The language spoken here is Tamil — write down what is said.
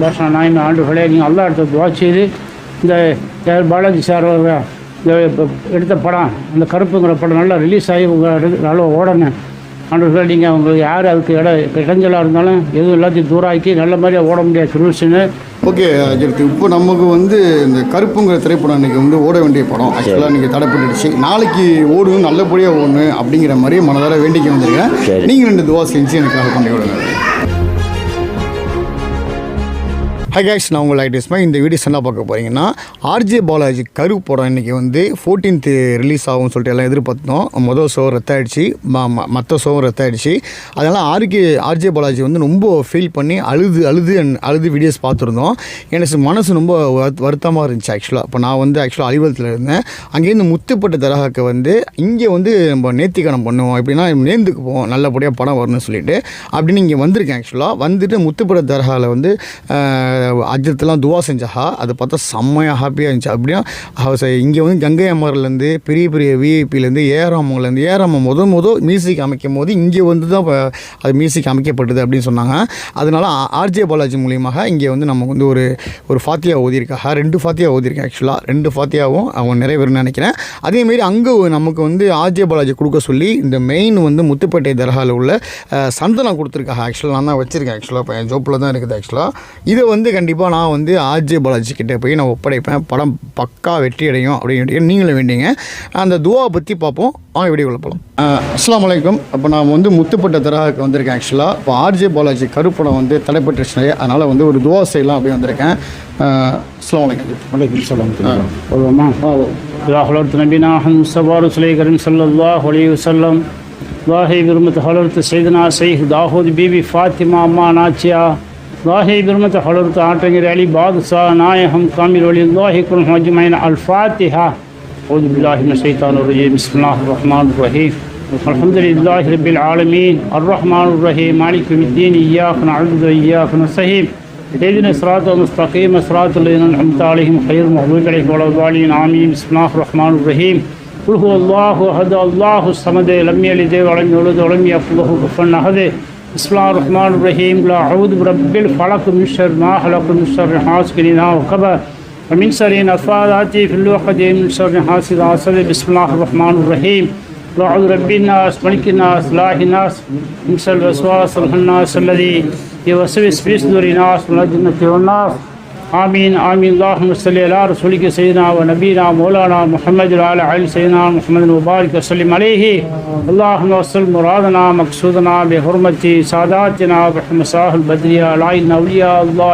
பாஷா நாயன் ஆண்டுகளே நீங்கள் அல்லா இடத்த துவா செய்து இந்த பாலாஜி சார் இந்த எடுத்த படம் அந்த கருப்புங்கிற படம் நல்லா ரிலீஸ் ஆகி உங்கள் நல்லா ஓடணும் ஆண்டுகளே. நீங்கள் உங்களுக்கு யார் அதுக்கு இடைஞ்சலாக இருந்தாலும் எதுவும் எல்லாத்தையும் தூராக்கி நல்ல மாதிரியாக ஓட முடியாது ரூல்ஸுன்னு. ஓகே அஜித், இப்போ நமக்கு இந்த கருப்புங்கிற திரைப்படம் இன்றைக்கி ஓட வேண்டிய படம் ஆக்சுவலாக இன்றைக்கி தடைப்பட்டுடுச்சு. நாளைக்கு ஓடும் நல்லபடியாக ஓடணும் அப்படிங்கிற மாதிரி மனதார வேண்டிக்கை வந்திருக்கேன். நீங்கள் 2 துவா செஞ்சு எனக்காக பண்ணி விடுங்க. ஹை கைஸ், நான் உங்கள் லைட்டஸ்மா. இந்த வீடியோஸ் என்ன பார்க்க போகிறீங்கன்னா, ஆர்ஜே பாலாஜி கரு படம் இன்றைக்கி 14th ரிலீஸ் ஆகும்னு சொல்லிட்டு எல்லாம் எதிர்பார்த்தோம். மொதல் ஷோ ரத்த ஆகிடுச்சு, மற்ற ஷோவும் ரத்த ஆகிடுச்சு. அதனால் ஆர்ஜே பாலாஜி ரொம்ப ஃபீல் பண்ணி அழுது வீடியோஸ் பார்த்துருந்தோம். எனக்கு மனசு ரொம்ப வருத்தமாக இருந்துச்சு ஆக்சுவலாக. இப்போ நான் ஆக்சுவலாக அலுவலகத்தில் இருந்தேன். அங்கேருந்து முத்துப்பட்ட தரகாக்கு இங்கே நம்ம நேர்த்திக்கணம் பண்ணுவோம், எப்படின்னா நேர்ந்துக்கு போவோம், நல்லபடியாக படம் வரணும்னு சொல்லிட்டு அப்படின்னு இங்கே வந்திருக்கேன். ஆக்சுவலாக வந்துட்டு முத்துப்பட்ட தரகாவில் அஜித்லாம் துவா செஞ்சா அதை பார்த்தா செம்மையாக ஹாப்பியாக இருந்துச்சு. அப்படின்னா இங்கே கங்கை அமர்லேருந்து பெரிய பெரிய விஐபிலேருந்து ஏஆர்ராமங்கலேருந்து முதல் மியூசிக் அமைக்கும் போது இங்கே தான் அது மியூசிக் அமைக்கப்பட்டது அப்படின்னு சொன்னாங்க. அதனால் ஆர்ஜே பாலாஜி மூலியமாக இங்கே நம்ம ஒரு ஃபாத்தியா ஓதியிருக்காங்க, 2 ஃபாத்தியா ஓதியிருக்கேன். ஆக்சுவலாக 2 ஃபாத்தியாவும் அவங்க நிறைவேறுன்னு நினைக்கிறேன். அதேமாரி அங்கே நமக்கு ஆர்ஜே பாலாஜி கொடுக்க சொல்லி இந்த மெயின் முத்துப்பேட்டை தர்காவில் உள்ள சந்தனம் கொடுத்துருக்காங்க. ஆக்சுவலாக நான் தான் வச்சுருக்கேன். ஆக்சுவலாக இப்போ என் ஜோப்பில் தான் இருக்குது. ஆக்சுவலாக இதை கண்டிப்பாக நான் ஆர்ஜே பாலாஜி கிட்டே போய் நான் ஒப்படைப்பேன். படம் பக்கா வெற்றி அடையும் அப்படின்னு நீங்களும் வேண்டிங்க. அந்த துவாவை பற்றி பார்ப்போம். வாங்க வீடியோவில் போகலாம். அஸ்ஸலாமு அலைக்கும். அப்போ நான் முத்துப்பட்ட தரகாவுக்கு வந்திருக்கேன். ஆக்சுவலாக இப்போ ஆர்ஜே பாலாஜி கருப்படம் தடைப்பட்டுருச்சு. அதனால் ஒரு துவா செய்யலாம் அப்படி வந்திருக்கேன். அஸ்ஸலாமு அலைக்கும். வலைக்கும் சலாம். சொல்லுவோமா? ஹலரத் நபினா சவாரு சுலை கரீம் ஸல்லல்லாஹு அலைஹி வஸல்லம் வாஹி விருமத் ஹலரத் சையதுனா சையத் தாவூத் பீபி ஃபாத்திமா அம்மா நாச்சியா வாஹி விருமத் ஹலரத் ஆட்டங்கிர் அலி பாதுஷா நாயகம் காமில் வலியுல்லாஹி குல் மஜ்மைன் அல் ஃபாத்திஹா. அஊது பில்லாஹி மினஷ் ஷைத்தானிர் ரஜீம். பிஸ்மில்லாஹிர் ரஹ்மானிர் ரஹீம். அல்ஹம்துலில்லாஹி ரப்பில் ஆலமீன் அர்ரஹ்மானிர் ரஹீம் மாலிகி யௌமிddin இய்யாக நஅபுது வ இய்யாக நஸ்தஈன் اهدنا الصراط المستقيم صراط الذين أنعمت عليهم غير المغضوب عليهم ولا الضالين آمين. بسم الله الرحمن الرحيم. قل هو الله أحد الله الصمد لم يلد ولم يولد ولم يكن له كفوا أحد. بسم الله الرحمن الرحيم. لا أعوذ برب الفلق من شر ما خلق من شر حاسد إذا وقب ومن شر النفاثات في العقد من شر حاسد إذا حسد. بسم الله الرحمن الرحيم. لا أعوذ برب الناس ملك الناس إله الناس من شر الوسواس الخناس الذي يوسوس في صدور الناس من الجنة والناس. آمين آمين. اللهم صل على رسولك سيدنا ونبينا مولانا محمد وعلى آله سيدنا محمد وبارك وسلم عليه. اللهم وصل مرادنا مقصودنا بحرمة ساداتنا بحمصاه البدرية العين أولياء الله.